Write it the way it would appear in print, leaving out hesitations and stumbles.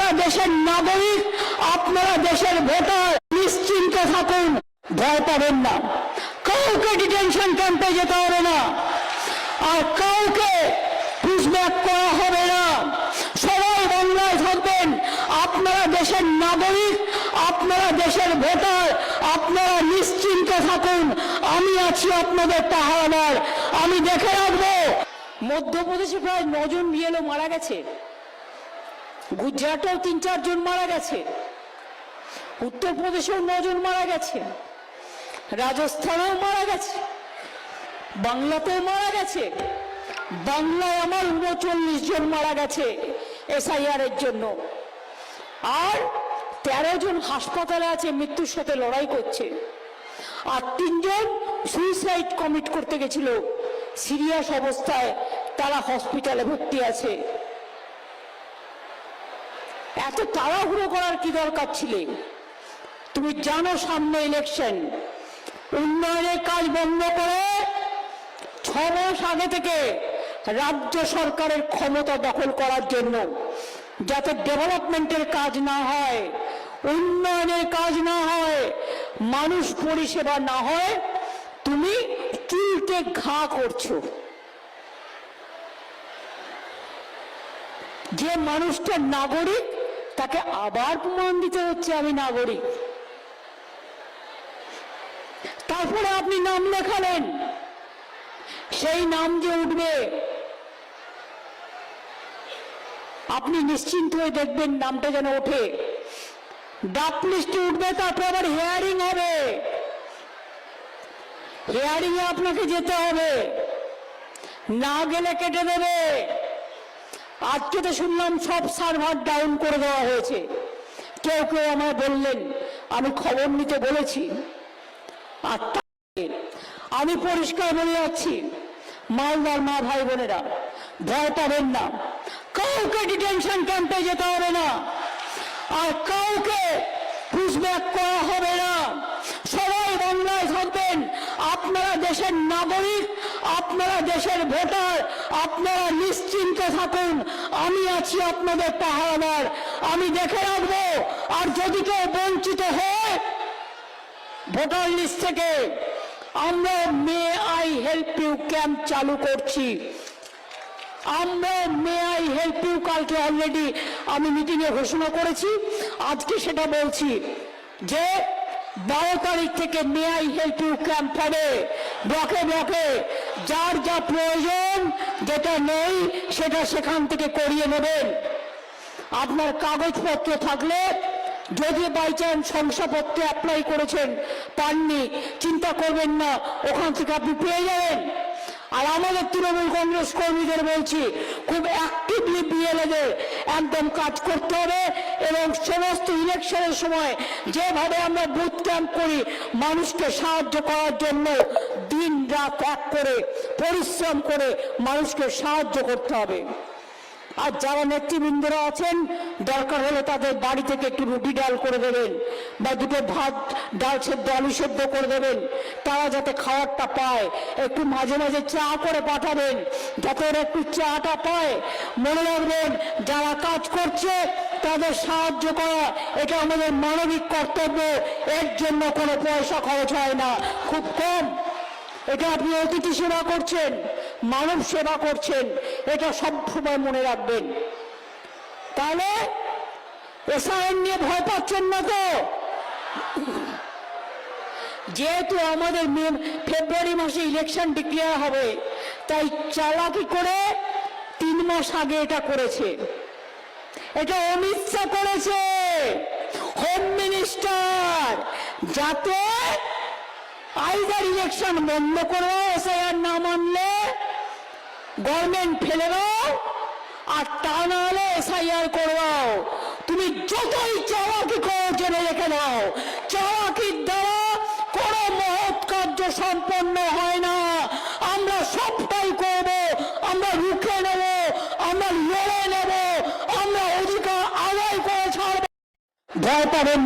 আপনারা দেশের নাগরিক, আপনারা দেশের ভোটার, নিশ্চিন্ত থাকুন, ভয় পাবেন না। কাউকে ডিটেনশন ক্যাম্পে যেতে হবে না, আর কাউকে পুশব্যাক করা হবে না। সবাই বাংলায় থাকবেন। আপনারা দেশের নাগরিক, আপনারা দেশের ভোটার, আপনারা নিশ্চিন্ত থাকুন। আমি আছি আপনাদের পাহারাদার, আমি দেখে রাখবো। মধ্যপ্রদেশে প্রায় 9 জন বিএলও মারা গেছে, গুজরাটেও 3-4 জন মারা গেছে, উত্তরপ্রদেশেও 9 জন মারা গেছে, রাজস্থানেও মারা গেছে, বাংলাতেও মারা গেছে। বাংলায় আমার 39 জন মারা গেছে এসআইআর এর জন্য, আর 13 জন হাসপাতালে আছে, মৃত্যুর সাথে লড়াই করছে, আর 3 জন সুইসাইড কমিট করতে গেছিল সিরিয়াস অবস্থায়, তারা হসপিটালে ভর্তি আছে। এত তাড়াহুড়ো করার কি দরকার ছিল? তুমি জানো সামনে ইলেকশন, উন্নয়নের কাজ বন্ধ করে 6 মাস আগে থেকে রাজ্য সরকারের ক্ষমতা দখল করার জন্য, যাতে ডেভেলপমেন্টের কাজ না হয়, উন্নয়নের কাজ না হয়, মানুষ পরিষেবা না হয়, তুমি চুলকে ঘা করছো। যে মানুষটা নাগরিক তাকে আবার প্রমাণ দিতে হচ্ছে আমি নাগরিক। তারপরে আপনি নাম লেখালেন, সেই নাম যে উঠবে আপনি নিশ্চিন্ত হয়ে দেখবেন নামটা যেন ওঠে। ডাক লিস্টে উঠবে, তারপর আবার হিয়ারিং হবে, হিয়ারিং এ আপনাকে যেতে হবে, না গেলে কেটে দেবে। আজকে তো শুনলাম সব সার্ভার ডাউন করে দেওয়া হয়েছে। কেউ কেউ আমায় বললেন, আমি খবর নিতে বলেছি। আর আমি পরিষ্কার বলে যাচ্ছি, মালদার মা ভাই বোনেরা, ভয় পাবেন না। কাউকে ডিটেনশন ক্যাম্পে যেতে হবে না, আর কাউকে পুশব্যাক করা হবে না। সবাই বাংলায় থাকবেন। আপনারা দেশের নাগরিক, আপনারা দেশের ভোটার, আপনারা নিশ্চিন্ত থাকুন। আমি আছি আপনাদের পাহারাদার, আমি দেখে রাখবো। আর যদি কেউ বঞ্চিত হয় ভোটার লিস্ট থেকে, আমরা may I help you camp চালু করছি। আমরা মে আই হেল্প ইউ কালকে অলরেডি আমি মিটিংয়ে ঘোষণা করেছি, আজকে সেটা বলছি যে 12 তারিখ থেকে may I help you camp হবে। ব্লকে ব্লকে যার যা প্রয়োজন, যেটা নেই সেটা সেখান থেকে করিয়ে নেবেন। আপনার কাগজপত্র থাকলে, যদি বাই চান্স শংসাপত্র অ্যাপ্লাই করেছেন পাননি, চিন্তা করবেন না, ওখান থেকে আপনি পেয়ে যাবেন। আর আমাদের তৃণমূল কংগ্রেস কর্মীদের বলছি, খুব অ্যাক্টিভলি বিএলএদের একদম কাজ করতে হবে, এবং সমস্ত ইলেকশনের সময় যেভাবে আমরা বুথ ক্যাম্প করি মানুষকে সাহায্য করার জন্য, দিন রাত এক করে পরিশ্রম করে মানুষকে সাহায্য করতে হবে। আর যারা নেতৃবৃন্দরা আছেন, দরকার হলে তাদের বাড়ি থেকে একটু রুটি ডাল করে দেবেন, বা 2টো ভাত ডাল সেদ্ধ আলু সেদ্ধ করে দেবেন, তারা যাতে খাবারটা পায়। একটু মাঝে মাঝে চা করে পাঠাবেন, যাতে ওরা একটু চাটা পায়। মনে রাখবেন, যারা কাজ করছে তাদের সাহায্য করা, এটা আমাদের মানবিক কর্তব্য। এর জন্য কোনো পয়সা খরচ হয় না, খুব কম। এটা আপনি অতিথি সেবা করছেন, মানব সেবা করছেন, এটা সব সময় মনে রাখবেন। তাহলে এসআইআর নিয়ে ভয় পাচ্ছেন না তো? যেহেতু আমাদের ফেব্রুয়ারি মাসে ইলেকশন ডিক্লেয়ার হবে, তাই চালাকি করে 3 মাস আগে এটা করেছে। এটা অমিত শাহ করেছে, হোম মিনিস্টার, যাতে আইদার ইলেকশন বন্ধ করো, এসআইআর না মানলে গভর্নমেন্ট ফেলে দাও, আর তা না হলে এসআইআর করবাও। তুমি যতই চালাকি করো জেনে রেখে দাও, চালাকির দ্বারা কোনো মহৎ কার্য সম্পন্ন হয় না। আমরা সবটাই করব, আমরা রুখে নেব, আমরা লড়ে নেব, আমরা অধিকার আদায় করে ছাড়ব। ভয় পাবেন।